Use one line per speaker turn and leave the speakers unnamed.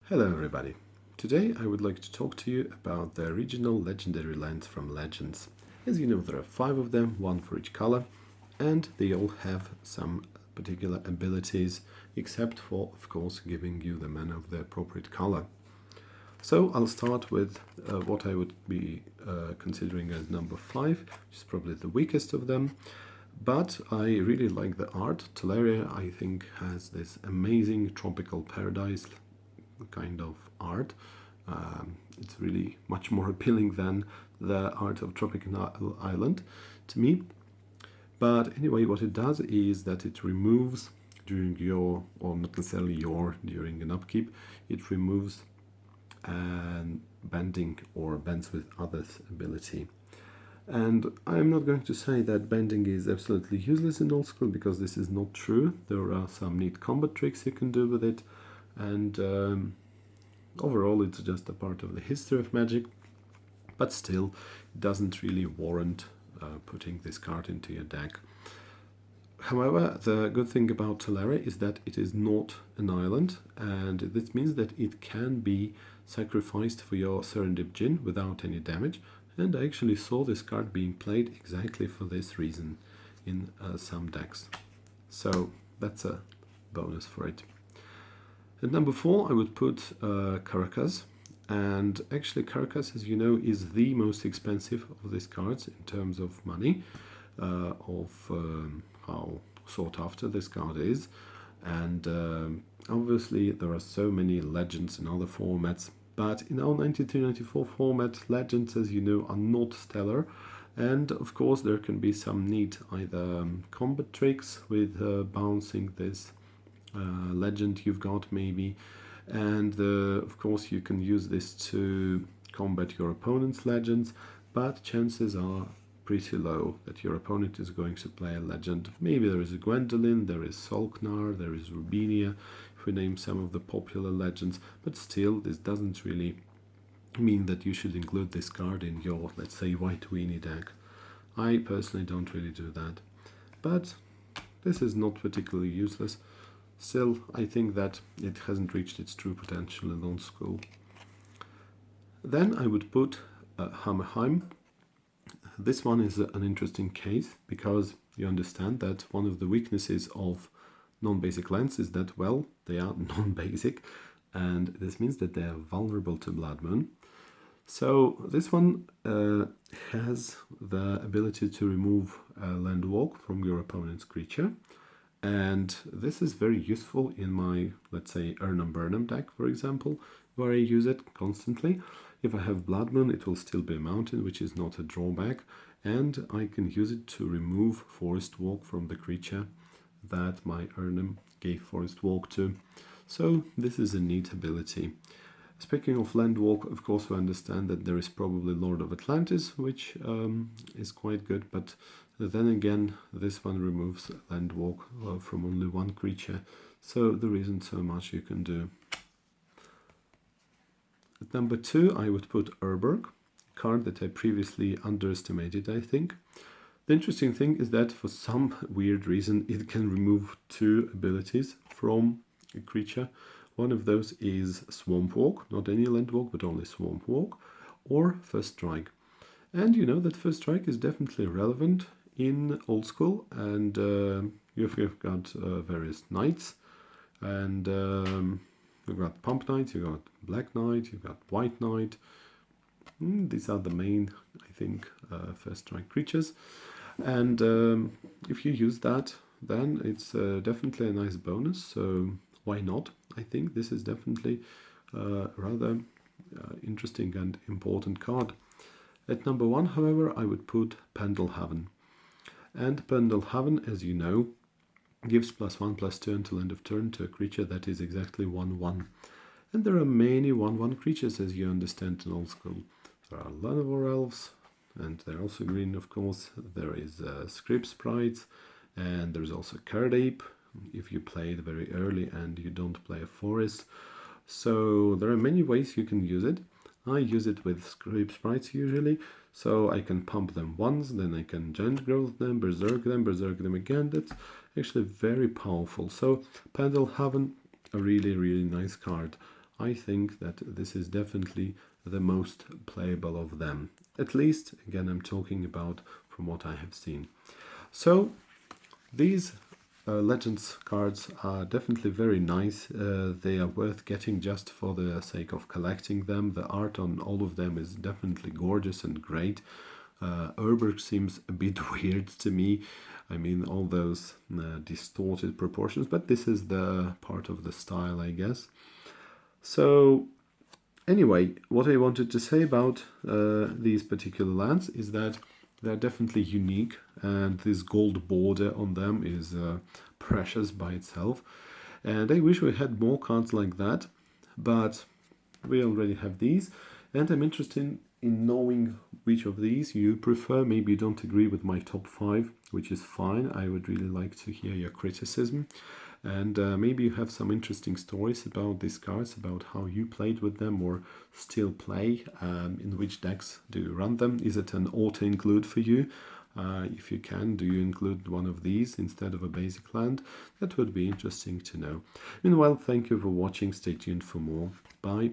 Hello everybody. Today I would like to talk to you about the original legendary lands from Legends. As you know, there are 5 of them, one for each color, and they all have some particular abilities, except for, of course, giving you the mana of the appropriate color. So I'll start with what I would be considering as number 5, which is probably the weakest of them. But I really like the art. Teleria, I think, has this amazing tropical paradise kind of art. It's really much more appealing than the art of Tropical Island to me. But anyway, what it does is that it removes during your, or not necessarily your, during an upkeep, it removes bending or bends with others ability. And I'm not going to say that bending is absolutely useless in old school, because this is not true. There are some neat combat tricks you can do with it, and overall it's just a part of the history of Magic, but still it doesn't really warrant putting this card into your deck. However, the good thing about Teleria is that it is not an island, and this means that it can be sacrificed for your Serendip Djinn without any damage. And I actually saw this card being played exactly for this reason in some decks. So that's a bonus for it. At number 4, I would put Carcassonne. And actually Carcassonne, as you know, is the most expensive of these cards in terms of money, how sought after this card is. And obviously there are so many legends in other formats, but in our 92-94 format, legends, as you know, are not stellar. And of course there can be some neat either combat tricks with bouncing this legend you've got maybe, and of course you can use this to combat your opponent's legends, but chances are pretty low that your opponent is going to play a legend. Maybe there is a Gwendolyn, there is Solknar, there is Rubinia, if we name some of the popular legends, but still this doesn't really mean that you should include this card in your, let's say, white weenie deck. I personally don't really do that, but this is not particularly useless. Still, I think that it hasn't reached its true potential in old school. Then I would put Hammerheim. This one is an interesting case, because you understand that one of the weaknesses of non-basic lands is that, well, they are non-basic, and this means that they are vulnerable to Blood Moon. So this one has the ability to remove land walk from your opponent's creature, and this is very useful in my, let's say, Urnum Burnham deck, for example, where I use it constantly. If I have Blood Moon, it will still be a mountain, which is not a drawback, and I can use it to remove Forest Walk from the creature that my Urnum gave Forest Walk to. So this is a neat ability. Speaking of land walk, of course we understand that there is probably Lord of Atlantis, which is quite good, but then again this one removes land walk from only one creature, so there isn't so much you can do. At number 2, I would put Urgh, a card that I previously underestimated, I think. The interesting thing is that for some weird reason it can remove 2 abilities from a creature. One of those is Swamp Walk, not any land walk, but only Swamp Walk, or First Strike. And you know that First Strike is definitely relevant in old school, and you've got various knights, and you've got Pump Knight, you've got Black Knight, you've got White Knight. These are the main, I think, First Strike creatures. And if you use that, then it's definitely a nice bonus, so why not? I think this is definitely a rather interesting and important card. At number 1, however, I would put Pendel Heaven. And Pendel Heaven, as you know, gives +1/+2 until end of turn to a creature that is exactly 1/1. And there are many 1/1 creatures, as you understand, in old school. There are Llanowar Elves, and they're also green, of course. There is Script Sprites, and there's also Card Ape, if you play it very early and you don't play a forest. So there are many ways you can use it. I use it with Script Sprites usually, so I can pump them once, then I can Giant Growth them, Berserk them again. That's actually very powerful. So Pendel Heaven, a really, really nice card. I think that this is definitely the most playable of them. At least, again, I'm talking about from what I have seen. So these Legends cards are definitely very nice. They are worth getting just for the sake of collecting them. The art on all of them is definitely gorgeous and great. Urgh seems a bit weird to me. I mean, all those distorted proportions, but this is the part of the style, I guess. So anyway, what I wanted to say about these particular lands is that they're definitely unique, and this gold border on them is precious by itself. And I wish we had more cards like that, but we already have these. And I'm interested in knowing which of these you prefer. Maybe you don't agree with my top 5, which is fine. I would really like to hear your criticism. And maybe you have some interesting stories about these cards, about how you played with them or still play. In which decks do you run them? Is it an auto-include for you? If you can, do you include one of these instead of a basic land? That would be interesting to know. Meanwhile, thank you for watching. Stay tuned for more. Bye.